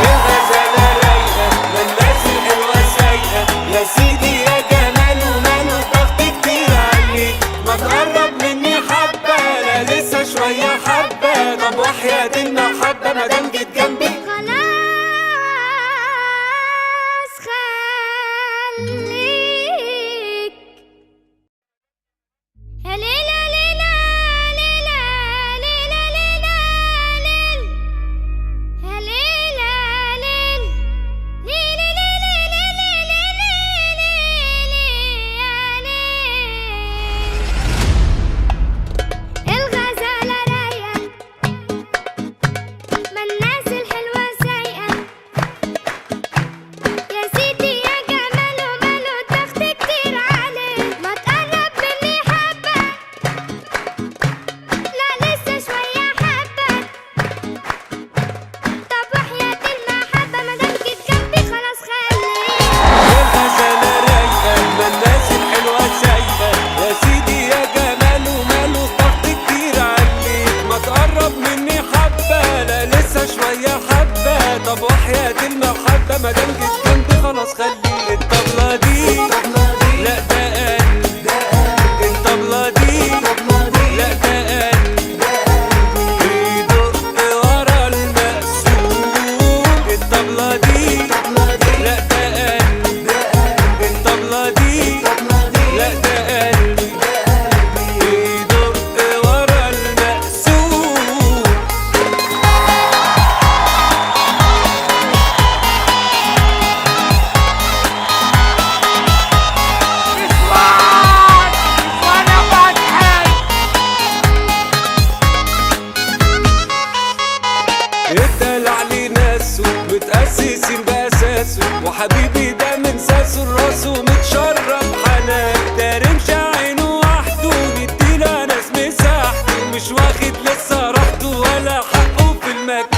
الغزالة رايقة مالناش الحلوة سايقة، يا سيدي يا جمال وماله ضغط كتير عليك، ما تقرب مني حبة لا لسه شوية حبة، طب وحياة المحبة مادام جيت جنبي خلاص خليك. يا ليلى ليلى ليلى ليلى ليلى ليل، يا ليلى ليل ليلى ليلى ليلى ليلى يا ليل. الغزالة رايقة ما الناس الحلوة سايقة، يا سيدي يا جمال وماله ضغط كتير عليك، ما تقرب مني حبة لا لسه شوية حبة، طب وحياة المحبة مادام جيت جنبي خلاص خليك. الغزالة رايقة مالناش الحلوة سايقة، يا سيدي يا جمال وماله ضغط كتير عليك، ما تقرب مني حبة لا لسه شوية حبة، طب وحياة المحبة مادام جيت جنبي خلاص خليك. الطبلة دي لا ده قلب، الطبلة دي لا ده قلب بيدق ورا المقسوم، الطبلة دي لا ده قلب، الطبلة دي لا ده قلب بيدق ورا المقسوم. الدلع لي ناسه متأسسين بأساسه، وحبيبي ده من ساسه لراسه متشرب حنان، ده رمش عينه وحده نديله ناس مساحته، مش واخد لسه راحته ولا حقه في المكان.